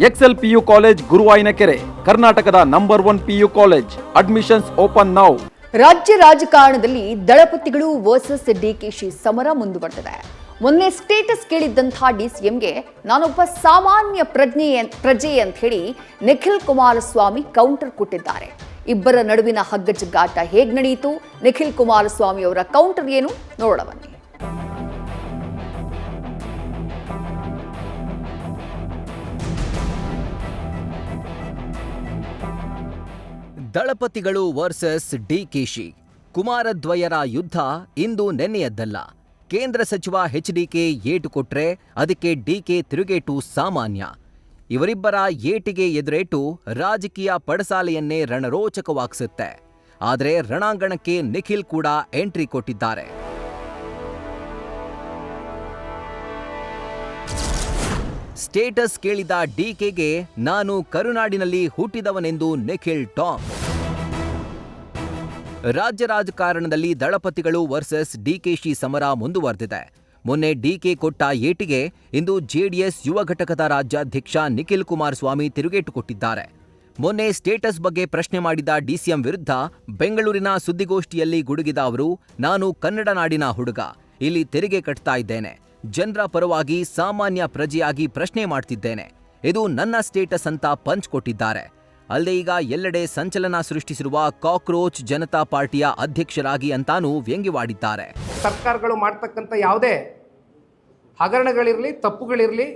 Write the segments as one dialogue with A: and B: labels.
A: Excel PU college ಗುರುವಾಯಿನಕೆರೆ, ಕರ್ನಾಟಕದ number 1 PU college. Admissions open now.
B: ರಾಜ್ಯ ರಾಜಕಾರಣದಲ್ಲಿ ದಳಪತಿಗಳು ವರ್ಸಸ್ ಡಿಕೆಶಿ ಸಮರ ಮುಂದುವರೆದಿದೆ. ಮೊನ್ನೆ ಸ್ಟೇಟಸ್ ಕೇಳಿದ್ದಂಥ ಡಿಸಿಎಂಗೆ ನಾನೊಬ್ಬ ಸಾಮಾನ್ಯ ಪ್ರಜೆ ಅಂತ ಹೇಳಿ ನಿಖಿಲ್ ಕುಮಾರಸ್ವಾಮಿ ಕೌಂಟರ್ ಕೊಟ್ಟಿದ್ದಾರೆ. ಇಬ್ಬರ ನಡುವಿನ ಹಗ್ಗಜಗ್ಗಾಟ ಹೇಗೆ ನಡೆಯಿತು, ನಿಖಿಲ್ ಕುಮಾರಸ್ವಾಮಿ ಅವರ ಕೌಂಟರ್ ಏನು ನೋಡೋಣ ಬನ್ನಿ.
C: ದಳಪತಿಗಳು ವರ್ಸಸ್ ಡಿಕೆಶಿ ಕುಮಾರದ್ವಯರ ಯುದ್ಧ ಇಂದು ನೆನ್ನೆಯದ್ದಲ್ಲ. ಕೇಂದ್ರ ಸಚಿವ ಎಚ್ಡಿಕೆ ಏಟು ಕೊಟ್ರೆ ಅದಕ್ಕೆ ಡಿಕೆ ತಿರುಗೇಟು ಸಾಮಾನ್ಯ. ಇವರಿಬ್ಬರ ಏಟಿಗೆ ಎದುರೇಟು ರಾಜಕೀಯ ಪಡಸಾಲೆಯನ್ನೇ ರಣರೋಚಕವಾಗಿಸುತ್ತೆ. ಆದರೆ ರಣಾಂಗಣಕ್ಕೆ ನಿಖಿಲ್ ಕೂಡ ಎಂಟ್ರಿ ಕೊಟ್ಟಿದ್ದಾರೆ. ಸ್ಟೇಟಸ್ ಕೇಳಿದ ಡಿಕೆಗೆ ನಾನು ಕರುನಾಡಿನಲ್ಲಿ ಹುಟ್ಟಿದವನೆಂದು ನಿಖಿಲ್ ಟಾಂಗ್. ರಾಜ್ಯ ರಾಜಕಾರಣದಲ್ಲಿ ದಳಪತಿಗಳು ವರ್ಸಸ್ ಡಿಕೆಶಿ ಸಮರ ಮುಂದುವರೆದಿದೆ. ಮೊನ್ನೆ ಡಿಕೆ ಕೊಟ್ಟ ಏಟಿಗೆ ಇಂದು ಜೆಡಿಎಸ್ ಯುವ ಘಟಕದ ರಾಜ್ಯಾಧ್ಯಕ್ಷ ನಿಖಿಲ್ ಕುಮಾರಸ್ವಾಮಿ ತಿರುಗೇಟು ಕೊಟ್ಟಿದ್ದಾರೆ. ಮೊನ್ನೆ ಸ್ಟೇಟಸ್ ಬಗ್ಗೆ ಪ್ರಶ್ನೆ ಮಾಡಿದ ಡಿಸಿಎಂ ವಿರುದ್ಧ ಬೆಂಗಳೂರಿನ ಸುದ್ದಿಗೋಷ್ಠಿಯಲ್ಲಿ ಗುಡುಗಿದ ಅವರು, ನಾನು ಕನ್ನಡ ನಾಡಿನ ಹುಡುಗ, ಇಲ್ಲಿ ತೆರಿಗೆ ಕಟ್ತಾ ಇದ್ದೇನೆ, ಜನರ ಪರವಾಗಿ ಸಾಮಾನ್ಯ ಪ್ರಜೆಯಾಗಿ ಪ್ರಶ್ನೆ ಮಾಡ್ತಿದ್ದೇನೆ, ಇದು ನನ್ನ ಸ್ಟೇಟಸ್ ಅಂತ ಪಂಚ್ ಕೊಟ್ಟಿದ್ದಾರೆ. ಅಲ್ಲದೆ ಈಗ ಎಲ್ಲೆಡೆ ಸಂಚಲನ ಸೃಷ್ಟಿಸಿರುವ ಕಾಕ್ರೋಚ್ ಜನತಾ ಪಾರ್ಟಿಯ ಅಧ್ಯಕ್ಷರಾಗಿ ಅಂತಾನೂ ವ್ಯಂಗ್ಯವಾಡಿದ್ದಾರೆ.
D: ಸರ್ಕಾರಗಳು ಮಾಡ್ತಕ್ಕಂಥ ಯಾವುದೇ ಹಗರಣಗಳಿರಲಿ, ತಪ್ಪುಗಳಿರಲಿ,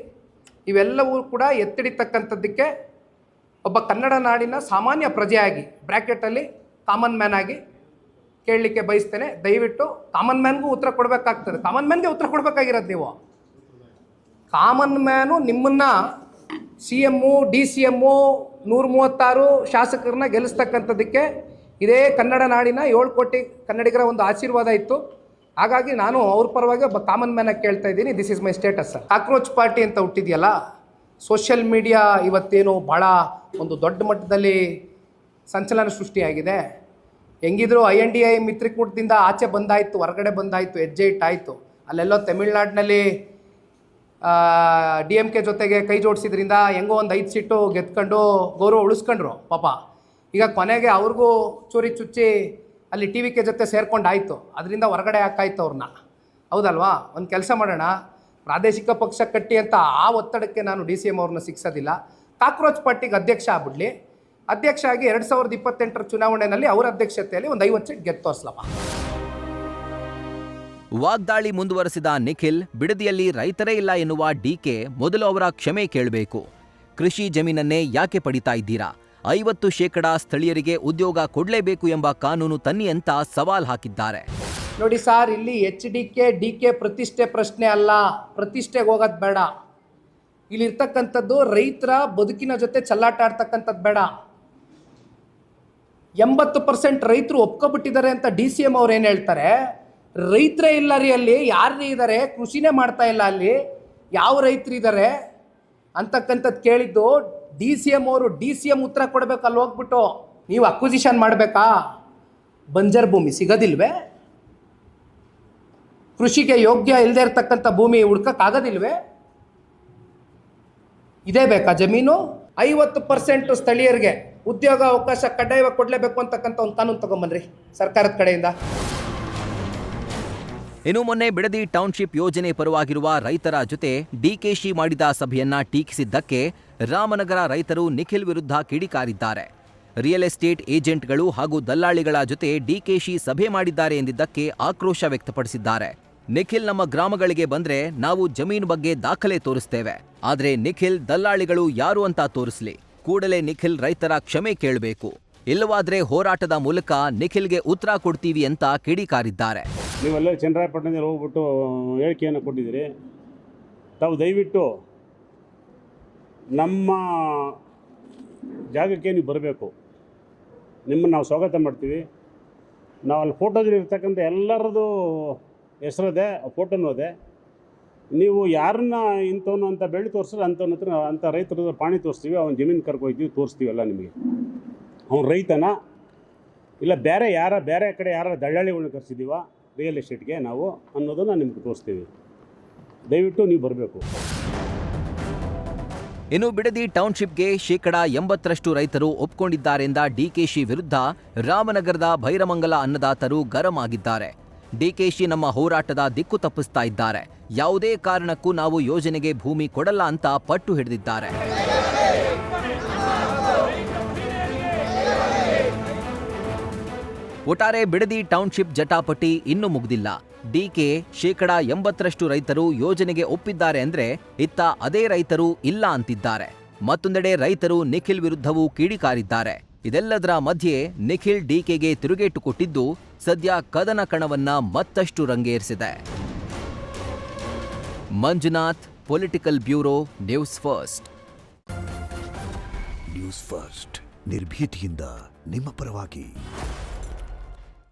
D: ಇವೆಲ್ಲವೂ ಕೂಡ ಎತ್ತಿಡಿತಕ್ಕಂಥದ್ದಕ್ಕೆ ಒಬ್ಬ ಕನ್ನಡ ನಾಡಿನ ಸಾಮಾನ್ಯ ಪ್ರಜೆಯಾಗಿ ಬ್ರ್ಯಾಕೆಟಲ್ಲಿ ಕಾಮನ್ ಮ್ಯಾನ್ ಆಗಿ ಕೇಳಲಿಕ್ಕೆ ಬಯಸ್ತೇನೆ. ದಯವಿಟ್ಟು ಕಾಮನ್ ಮ್ಯಾನ್ಗೂ ಉತ್ತರ ಕೊಡಬೇಕಾಗ್ತದೆ. ಕಾಮನ್ ಮ್ಯಾನ್ಗೆ ಉತ್ತರ ಕೊಡಬೇಕಾಗಿರೋದು ನೀವು. ಕಾಮನ್ ಮ್ಯಾನು ನಿಮ್ಮನ್ನು CM, DCM 136 ಶಾಸಕರನ್ನ ಗೆಲ್ಲಿಸ್ತಕ್ಕಂಥದ್ದಕ್ಕೆ ಇದೇ ಕನ್ನಡ ನಾಡಿನ 7 ಕೋಟಿ ಕನ್ನಡಿಗರ ಒಂದು ಆಶೀರ್ವಾದ ಇತ್ತು. ಹಾಗಾಗಿ ನಾನು ಅವ್ರ ಪರವಾಗಿ ಒಬ್ಬ ಕಾಮನ್ ಮ್ಯಾನಾಗಿ ಕೇಳ್ತಾ ಇದ್ದೀನಿ. This is my status. Cockroach party ಅಂತ ಹುಟ್ಟಿದೆಯಲ್ಲ, ಸೋಷಿಯಲ್ ಮೀಡಿಯಾ ಇವತ್ತೇನು ಭಾಳ ಒಂದು ದೊಡ್ಡ ಮಟ್ಟದಲ್ಲಿ ಸಂಚಲನ ಸೃಷ್ಟಿಯಾಗಿದೆ. ಹೆಂಗಿದ್ರು INDI ಮಿತ್ರಕೂಟದಿಂದ ಆಚೆ ಬಂದಾಯಿತು, ಹೊರಗಡೆ ಬಂದಾಯಿತು, ಹೆಜ್ಜೆ ಇಟ್ಟಾಯಿತು. ಅಲ್ಲೆಲ್ಲೋ ತಮಿಳ್ನಾಡಿನಲ್ಲಿ DMK ಜೊತೆಗೆ ಕೈ ಜೋಡಿಸಿದ್ರಿಂದ ಹೆಂಗೋ ಒಂದು 5 ಸೀಟು ಗೆದ್ಕೊಂಡು ಗೌರವ ಉಳಿಸ್ಕೊಂಡ್ರು ಪಾಪ. ಈಗ ಕೊನೆಗೆ ಅವ್ರಿಗೂ ಚೂರಿ ಚುಚ್ಚಿ ಅಲ್ಲಿ TVK ಜೊತೆ ಸೇರ್ಕೊಂಡಾಯಿತು. ಅದರಿಂದ ಹೊರಗಡೆ ಹಾಕಾಯ್ತು ಅವ್ರನ್ನ. ಹೌದಲ್ವಾ? ಒಂದು ಕೆಲಸ ಮಾಡೋಣ, ಪ್ರಾದೇಶಿಕ ಪಕ್ಷ ಕಟ್ಟಿ ಅಂತ ಆ ಒತ್ತಡಕ್ಕೆ ನಾನು DCM ಅವ್ರನ್ನ ಸಿಕ್ಸೋದಿಲ್ಲ. ಕಾಕ್ರೋಚ್ ಪಾರ್ಟಿಗೆ ಅಧ್ಯಕ್ಷ ಆಗ್ಬಿಡ್ಲಿ. ಅಧ್ಯಕ್ಷ ಆಗಿ 2028 ಚುನಾವಣೆಯಲ್ಲಿ ಅವರ ಅಧ್ಯಕ್ಷತೆಯಲ್ಲಿ ಒಂದು 50 ಸೀಟ್ ಗೆದ್ದು ತೋರಿಸ್ಲಪ್ಪ.
C: ವಾಗ್ದಾಳಿ ಮುಂದುವರೆಸಿದ ನಿಖಿಲ್, ಬಿಡದಿಯಲ್ಲಿ ರೈತರೇ ಇಲ್ಲ ಎನ್ನುವ ಡಿಕೆ ಮೊದಲು ಅವರ ಕ್ಷಮೆ ಕೇಳಬೇಕು. ಕೃಷಿ ಜಮೀನನ್ನೇ ಯಾಕೆ ಪಡಿತಾ ಇದ್ದೀರಾ? 50% ಸ್ಥಳೀಯರಿಗೆ ಉದ್ಯೋಗ ಕೊಡಲೇಬೇಕು ಎಂಬ ಕಾನೂನು ತನ್ನಿ ಅಂತ ಸವಾಲ್ ಹಾಕಿದ್ದಾರೆ.
D: ನೋಡಿ ಸಾರ್, ಇಲ್ಲಿ DK ಪ್ರತಿಷ್ಠೆ ಪ್ರಶ್ನೆ ಅಲ್ಲ. ಪ್ರತಿಷ್ಠೆಗೆ ಹೋಗೋದು ಬೇಡ. ಇಲ್ಲಿರ್ತಕ್ಕಂಥದ್ದು ರೈತರ ಬದುಕಿನ ಜೊತೆ ಚೆಲ್ಲಾಟ ಆಡ್ತಕ್ಕಂಥದ್ದು ಬೇಡ. 80% ರೈತರು ಒಪ್ಕೊಬಿಟ್ಟಿದ್ದಾರೆ ಅಂತ DCM ಅವ್ರು ಏನು ಹೇಳ್ತಾರೆ? ರೈತರೇ ಇಲ್ಲ ರೀ, ಅಲ್ಲಿ ಯಾರು ಇದ್ದಾರೆ? ಕೃಷಿನೇ ಮಾಡ್ತಾ ಇಲ್ಲ ಅಲ್ಲಿ, ಯಾವ ರೈತರು ಇದ್ದಾರೆ ಅಂತಕ್ಕಂಥದ್ದು ಕೇಳಿದ್ದು DCM ಅವರು. DCM ಉತ್ತರ ಕೊಡಬೇಕು. ಅಲ್ಲಿ ಹೋಗ್ಬಿಟ್ಟು ನೀವು ಅಕ್ವಿಸಿಷನ್ ಮಾಡಬೇಕಾ? ಬಂಜರ್ ಭೂಮಿ ಸಿಗೋದಿಲ್ವೇ? ಕೃಷಿಗೆ ಯೋಗ್ಯ ಇಲ್ಲದೆ ಇರತಕ್ಕಂಥ ಭೂಮಿ ಹುಡ್ಕೋಕ್ಕಾಗೋದಿಲ್ವೇ? ಇದೇ ಬೇಕಾ ಜಮೀನು? 50% ಸ್ಥಳೀಯರಿಗೆ ಉದ್ಯೋಗ ಅವಕಾಶ ಕಡ್ಡಾಯವಾಗಿ ಕೊಡಲೇಬೇಕು ಅಂತಕ್ಕಂಥ ಒಂದು ಕಾನೂನು ತಗೊಂಬನ್ರಿ ಸರ್ಕಾರದ ಕಡೆಯಿಂದ.
C: ಇನ್ನು ಮೊನ್ನೆ ಬಿಡದಿ ಟೌನ್ಶಿಪ್ ಯೋಜನೆ ಪರವಾಗಿರುವ ರೈತರ ಜೊತೆ ಡಿಕೆಶಿ ಮಾಡಿದ ಸಭೆಯನ್ನ ಟೀಕಿಸಿದ್ದಕ್ಕೆ ರಾಮನಗರ ರೈತರು ನಿಖಿಲ್ ವಿರುದ್ಧ ಕಿಡಿಕಾರಿದ್ದಾರೆ. ರಿಯಲ್ ಎಸ್ಟೇಟ್ ಏಜೆಂಟ್ಗಳು ಹಾಗೂ ದಲ್ಲಾಳಿಗಳ ಜೊತೆ ಡಿಕೆಶಿ ಸಭೆ ಮಾಡಿದ್ದಾರೆ ಎಂದಿದ್ದಕ್ಕೆ ಆಕ್ರೋಶ ವ್ಯಕ್ತಪಡಿಸಿದ್ದಾರೆ. ನಿಖಿಲ್ ನಮ್ಮ ಗ್ರಾಮಗಳಿಗೆ ಬಂದ್ರೆ ನಾವು ಜಮೀನು ಬಗ್ಗೆ ದಾಖಲೆ ತೋರಿಸ್ತೇವೆ, ಆದ್ರೆ ನಿಖಿಲ್ ದಲ್ಲಾಳಿಗಳು ಯಾರು ಅಂತ ತೋರಿಸ್ಲಿ. ಕೂಡಲೇ ನಿಖಿಲ್ ರೈತರ ಕ್ಷಮೆ ಕೇಳಬೇಕು, ಇಲ್ಲವಾದ್ರೆ ಹೋರಾಟದ ಮೂಲಕ ನಿಖಿಲ್ಗೆ ಉತ್ತರ ಕೊಡ್ತೀವಿ ಅಂತ ಕಿಡಿಕಾರಿದ್ದಾರೆ.
E: ನೀವೆಲ್ಲ ಚನ್ನರಾಯಪಟ್ಟಣದಲ್ಲಿ ಹೋಗ್ಬಿಟ್ಟು ಹೇಳಿಕೆಯನ್ನು ಕೊಟ್ಟಿದ್ದೀರಿ. ತಾವು ದಯವಿಟ್ಟು ನಮ್ಮ ಜಾಗಕ್ಕೆ ನೀವು ಬರಬೇಕು. ನಿಮ್ಮನ್ನು ನಾವು ಸ್ವಾಗತ ಮಾಡ್ತೀವಿ. ನಾವು ಅಲ್ಲಿ ಫೋಟೋದಲ್ಲಿ ಇರ್ತಕ್ಕಂಥ ಎಲ್ಲರದ್ದು ಹೆಸರದೆ, ಫೋಟೋನೂ ಅದೇ. ನೀವು ಯಾರನ್ನ ಇಂಥವನು ಅಂತ ಬೆಳೆ ತೋರಿಸಿದ್ರೆ ಅಂಥವನ ಹತ್ರ ಅಂಥ ರೈತರ ಪಾಣಿ ತೋರಿಸ್ತೀವಿ, ಅವನ ಜಮೀನು ಕರ್ಕೊಯ್ತೀವಿ, ತೋರಿಸ್ತೀವಲ್ಲ ನಿಮಗೆ. ಅವ್ನು ರೈತನ ಇಲ್ಲ ಬೇರೆ ಕಡೆ ಯಾರ ದಳ್ಳಾಳಿಗಳನ್ನ ಕರೆಸಿದ್ದೀವ ರಿಯಲ್ ಎಸ್ಟೇಟ್ಗೆ ನಾವು ಅನ್ನೋದನ್ನು ನಿಮ್ಗೆ ತೋರಿಸ್ತೀವಿ. ದಯವಿಟ್ಟು ನೀವು ಬರಬೇಕು.
C: ಇನ್ನು ಬಿಡದಿ ಟೌನ್ಶಿಪ್ಗೆ 80% ರೈತರು ಒಪ್ಕೊಂಡಿದ್ದಾರೆಂದ ಡಿಕೆಶಿ ವಿರುದ್ಧ ರಾಮನಗರದ ಭೈರಮಂಗಲ ಅನ್ನದಾತರು ಗರಂ ಆಗಿದ್ದಾರೆ. ಡಿಕೆಶಿ ನಮ್ಮ ಹೋರಾಟದ ದಿಕ್ಕು ತಪ್ಪಿಸ್ತಾ ಇದ್ದಾರೆ. ಯಾವುದೇ ಕಾರಣಕ್ಕೂ ನಾವು ಯೋಜನೆಗೆ ಭೂಮಿ ಕೊಡಲ್ಲ ಅಂತ ಪಟ್ಟು ಹಿಡಿದಿದ್ದಾರೆ. ಒಟ್ಟಾರೆ ಬಿಡದಿ ಟೌನ್ಶಿಪ್ ಜಟಾಪಟಿ ಇನ್ನೂ ಮುಗ್ದಿಲ್ಲ. ಡಿಕೆ 80% ರೈತರು ಯೋಜನೆಗೆ ಒಪ್ಪಿದ್ದಾರೆ ಅಂದ್ರೆ ಇತ್ತ ಅದೇ ರೈತರು ಇಲ್ಲ ಅಂತಿದ್ದಾರೆ. ಮತ್ತೊಂದೆಡೆ ರೈತರು ನಿಖಿಲ್ ವಿರುದ್ಧವೂ ಕಿಡಿಕಾರಿದ್ದಾರೆ. ಇದೆಲ್ಲದರ ಮಧ್ಯೆ ನಿಖಿಲ್ ಡಿಕೆಗೆ ತಿರುಗೇಟು ಕೊಟ್ಟಿದ್ದು ಸದ್ಯ ಕದನ ಕಣವನ್ನ ಮತ್ತಷ್ಟು ರಂಗೇರಿಸಿದೆ. Manjunath, political bureau, news first.
F: News first ನಿರ್ಭೀತಿಯಿಂದ ನಿಮ್ಮ ಪರವಾಗಿ.